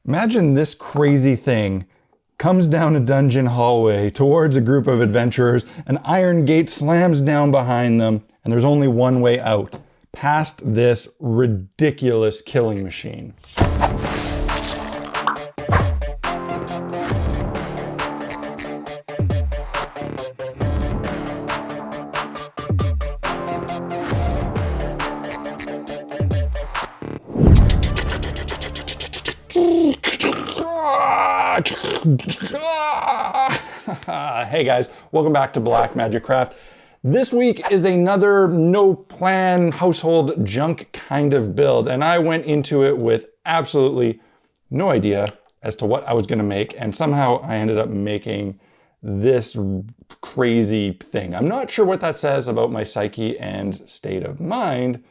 Imagine this crazy thing comes down a dungeon hallway towards a group of adventurers, an iron gate slams down behind them, and there's only one way out, past this ridiculous killing machine. Hey guys, welcome back to Black Magic Craft. This week is another no plan household junk kind of build, and I went into it with absolutely no idea as to what I was going to make, and somehow I ended up making this crazy thing. I'm not sure what that says about my psyche and state of mind,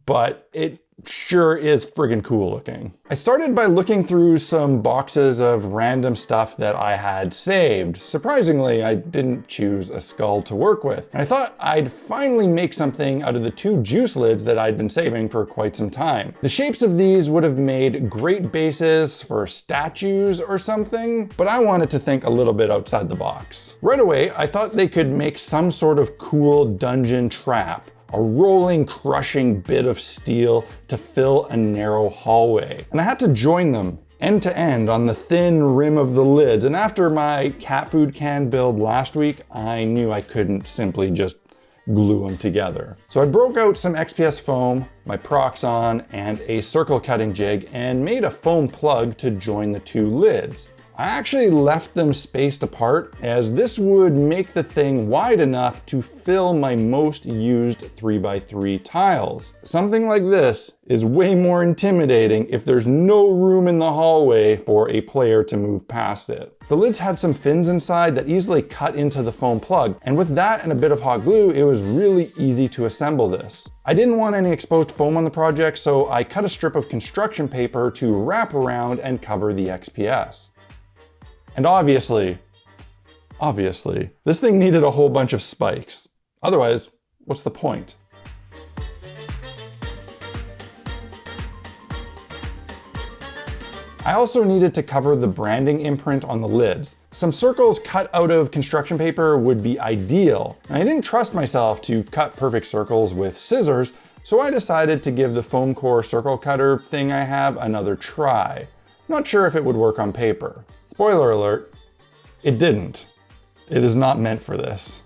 but it sure is friggin' cool looking. I started by looking through some boxes of random stuff that I had saved. Surprisingly, I didn't choose a skull to work with. And I thought I'd finally make something out of the two juice lids that I'd been saving for quite some time. The shapes of these would have made great bases for statues or something, but I wanted to think a little bit outside the box. Right away, I thought they could make some sort of cool dungeon trap. A rolling, crushing bit of steel to fill a narrow hallway. And I had to join them end to end on the thin rim of the lids. And after my cat food can build last week, I knew I couldn't simply just glue them together. So I broke out some XPS foam, my Proxon, and a circle cutting jig and made a foam plug to join the two lids. I actually left them spaced apart as this would make the thing wide enough to fill my most used 3x3 tiles. Something like this is way more intimidating if there's no room in the hallway for a player to move past it. The lids had some fins inside that easily cut into the foam plug, and with that and a bit of hot glue, it was really easy to assemble this. I didn't want any exposed foam on the project, so I cut a strip of construction paper to wrap around and cover the XPS. And obviously, this thing needed a whole bunch of spikes. Otherwise, what's the point? I also needed to cover the branding imprint on the lids. Some circles cut out of construction paper would be ideal, and I didn't trust myself to cut perfect circles with scissors, so I decided to give the foam core circle cutter thing I have another try. Not sure if it would work on paper. Spoiler alert, it didn't. It is not meant for this.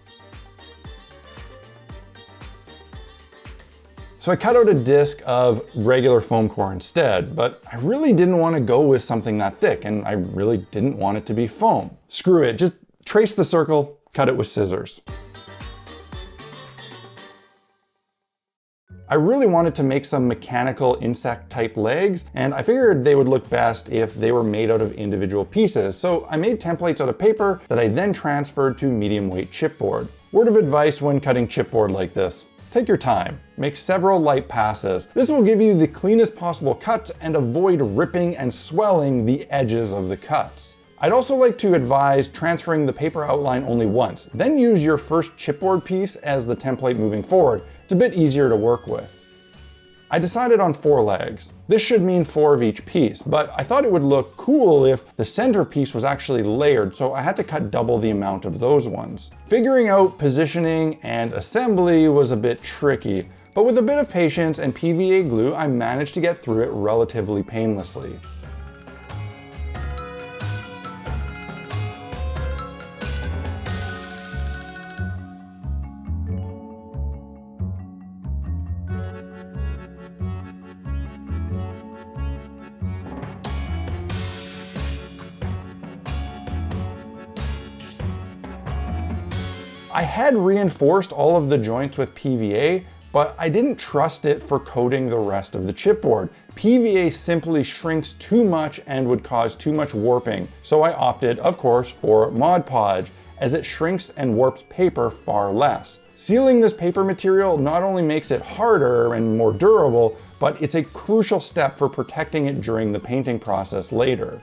So I cut out a disc of regular foam core instead, but I really didn't want to go with something that thick, and I really didn't want it to be foam. Screw it, just trace the circle, cut it with scissors. I really wanted to make some mechanical insect type legs, and I figured they would look best if they were made out of individual pieces, so I made templates out of paper that I then transferred to medium weight chipboard. Word of advice when cutting chipboard like this: take your time, make several light passes. This will give you the cleanest possible cuts and avoid ripping and swelling the edges of the cuts. I'd also like to advise transferring the paper outline only once, then use your first chipboard piece as the template moving forward. It's a bit easier to work with. I decided on 4 legs. This should mean 4 of each piece, but I thought it would look cool if the center piece was actually layered, so I had to cut double the amount of those ones. Figuring out positioning and assembly was a bit tricky, but with a bit of patience and PVA glue, I managed to get through it relatively painlessly. I had reinforced all of the joints with PVA, but I didn't trust it for coating the rest of the chipboard. PVA simply shrinks too much and would cause too much warping, so I opted, of course, for Mod Podge, as it shrinks and warps paper far less. Sealing this paper material not only makes it harder and more durable, but it's a crucial step for protecting it during the painting process later.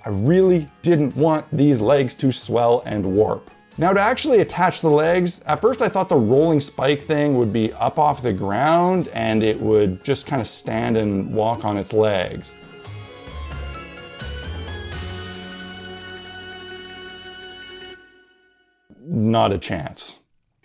I really didn't want these legs to swell and warp. Now to actually attach the legs, at first I thought the rolling spike thing would be up off the ground and it would just kind of stand and walk on its legs. not a chance.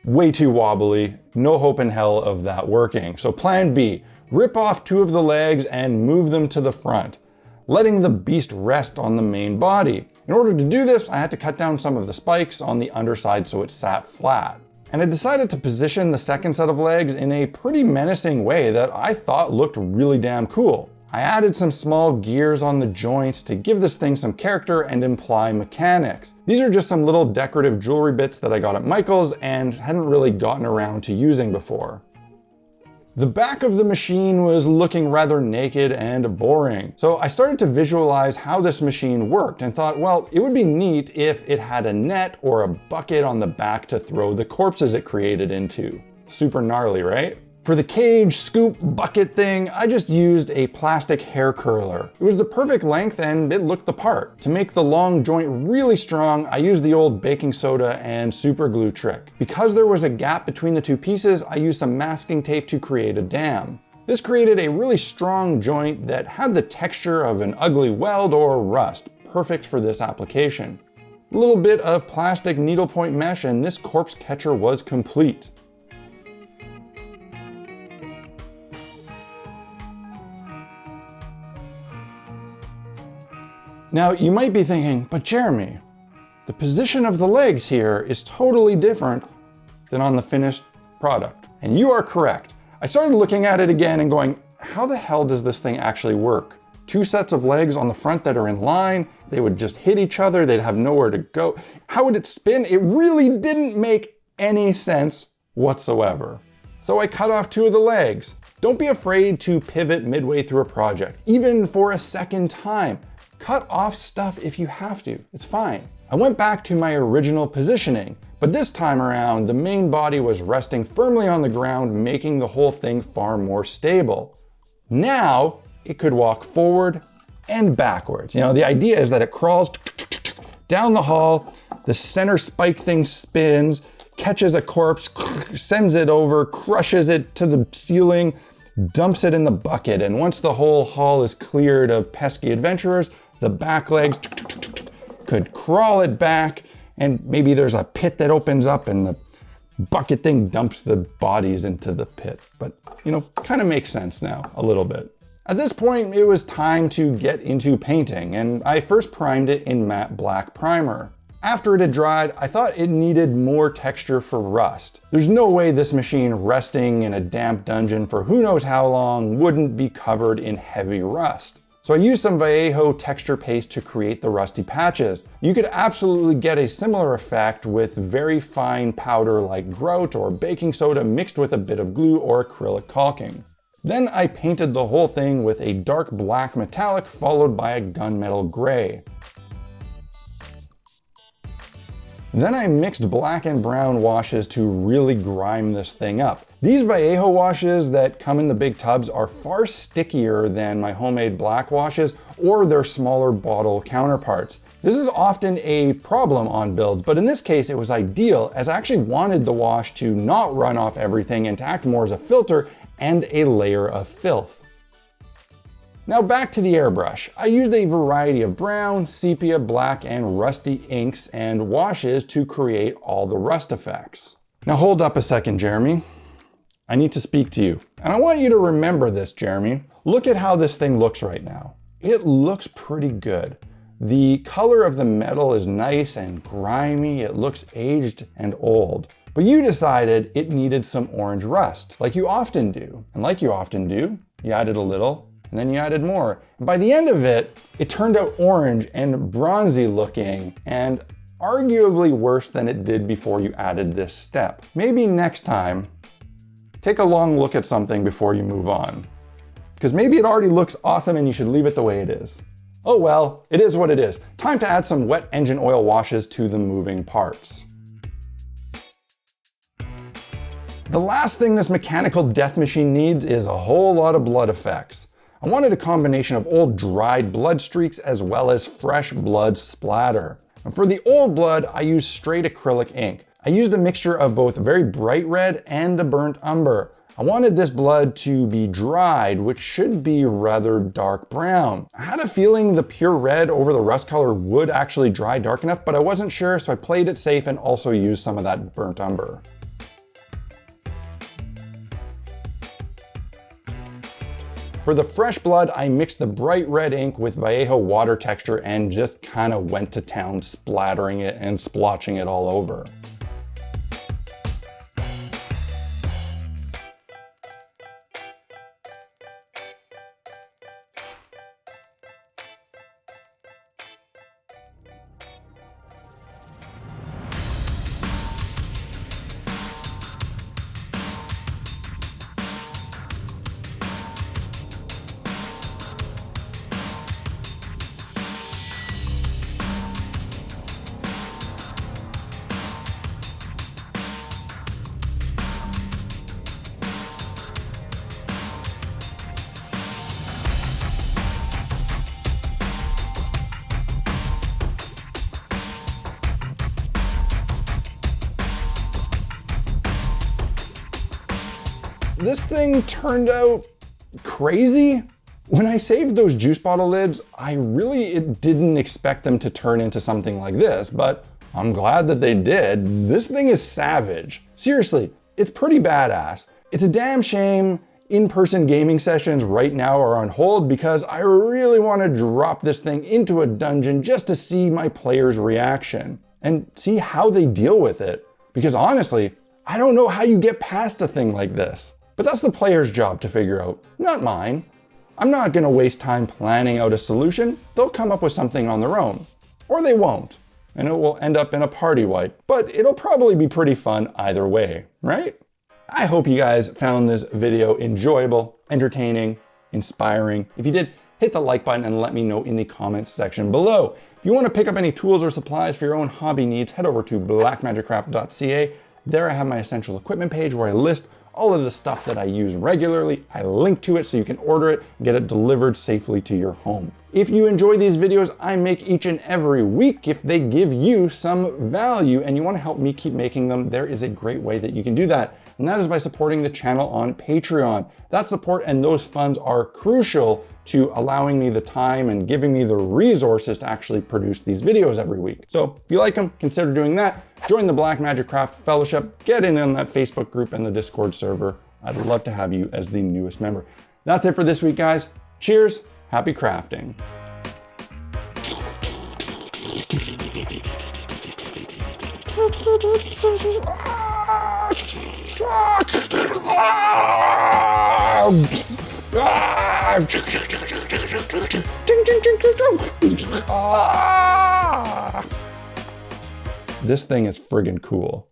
Way too wobbly, no hope in hell of that working. So plan B, rip off 2 of the legs and move them to the front, letting the beast rest on the main body. In order to do this, I had to cut down some of the spikes on the underside so it sat flat. And I decided to position the second set of legs in a pretty menacing way that I thought looked really damn cool. I added some small gears on the joints to give this thing some character and imply mechanics. These are just some little decorative jewelry bits that I got at Michael's and hadn't really gotten around to using before. The back of the machine was looking rather naked and boring, so I started to visualize how this machine worked and thought, well, it would be neat if it had a net or a bucket on the back to throw the corpses it created into. Super gnarly, right? For the cage, scoop, bucket thing, I just used a plastic hair curler. It was the perfect length and it looked the part. To make the long joint really strong, I used the old baking soda and super glue trick. Because there was a gap between the 2 pieces, I used some masking tape to create a dam. This created a really strong joint that had the texture of an ugly weld or rust, perfect for this application. A little bit of plastic needlepoint mesh and this corpse catcher was complete. Now, you might be thinking, but Jeremy, the position of the legs here is totally different than on the finished product. And you are correct. I started looking at it again and going, how the hell does this thing actually work? 2 sets of legs on the front that are in line, they would just hit each other, they'd have nowhere to go. How would it spin? It really didn't make any sense whatsoever. So I cut off 2 of the legs. Don't be afraid to pivot midway through a project, even for a second time. Cut off stuff if you have to, it's fine. I went back to my original positioning, but this time around, the main body was resting firmly on the ground, making the whole thing far more stable. Now, it could walk forward and backwards. You know, the idea is that it crawls down the hall, the center spike thing spins, catches a corpse, sends it over, crushes it to the ceiling, dumps it in the bucket, and once the whole hall is cleared of pesky adventurers, the back legs could crawl it back, and maybe there's a pit that opens up and the bucket thing dumps the bodies into the pit. But, you know, kind of makes sense now, a little bit. At this point, it was time to get into painting, and I first primed it in matte black primer. After it had dried, I thought it needed more texture for rust. There's no way this machine resting in a damp dungeon for who knows how long wouldn't be covered in heavy rust. So I used some Vallejo texture paste to create the rusty patches. You could absolutely get a similar effect with very fine powder like grout or baking soda mixed with a bit of glue or acrylic caulking. Then I painted the whole thing with a dark black metallic followed by a gunmetal gray. Then I mixed black and brown washes to really grime this thing up. These Vallejo washes that come in the big tubs are far stickier than my homemade black washes or their smaller bottle counterparts. This is often a problem on builds, but in this case it was ideal as I actually wanted the wash to not run off everything and to act more as a filter and a layer of filth. Now back to the airbrush. I used a variety of brown, sepia, black, and rusty inks and washes to create all the rust effects. Now hold up a second, Jeremy. I need to speak to you. And I want you to remember this, Jeremy. Look at how this thing looks right now. It looks pretty good. The color of the metal is nice and grimy. It looks aged and old. But you decided it needed some orange rust, like you often do. And like you often do, you added a little, and then you added more. And by the end of it, it turned out orange and bronzy looking, and arguably worse than it did before you added this step. Maybe next time, take a long look at something before you move on. Because maybe it already looks awesome and you should leave it the way it is. Oh well, it is what it is. Time to add some wet engine oil washes to the moving parts. The last thing this mechanical death machine needs is a whole lot of blood effects. I wanted a combination of old dried blood streaks as well as fresh blood splatter. And for the old blood, I used straight acrylic ink. I used a mixture of both very bright red and a burnt umber. I wanted this blood to be dried, which should be rather dark brown. I had a feeling the pure red over the rust color would actually dry dark enough, but I wasn't sure, so I played it safe and also used some of that burnt umber. For the fresh blood, I mixed the bright red ink with Vallejo water texture and just kind of went to town, splattering it and splotching it all over. This thing turned out crazy. When I saved those juice bottle lids, I really didn't expect them to turn into something like this, but I'm glad that they did. This thing is savage. Seriously, it's pretty badass. It's a damn shame in-person gaming sessions right now are on hold because I really want to drop this thing into a dungeon just to see my players' reaction and see how they deal with it. Because honestly, I don't know how you get past a thing like this. But that's the player's job to figure out, not mine. I'm not gonna waste time planning out a solution. They'll come up with something on their own. Or they won't, and it will end up in a party wipe. But it'll probably be pretty fun either way, right? I hope you guys found this video enjoyable, entertaining, inspiring. If you did, hit the like button and let me know in the comments section below. If you wanna pick up any tools or supplies for your own hobby needs, head over to blackmagicraft.ca. There I have my essential equipment page where I list all of the stuff that I use regularly. I link to it so you can order it and get it delivered safely to your home. If you enjoy these videos I make each and every week, if they give you some value and you want to help me keep making them, there is a great way that you can do that. And that is by supporting the channel on Patreon. That support and those funds are crucial to allowing me the time and giving me the resources to actually produce these videos every week. So if you like them, consider doing that. Join the Black Magic Craft Fellowship, get in on that Facebook group and the Discord server. I'd love to have you as the newest member. That's it for this week, guys. Cheers, happy crafting. This thing is friggin' cool.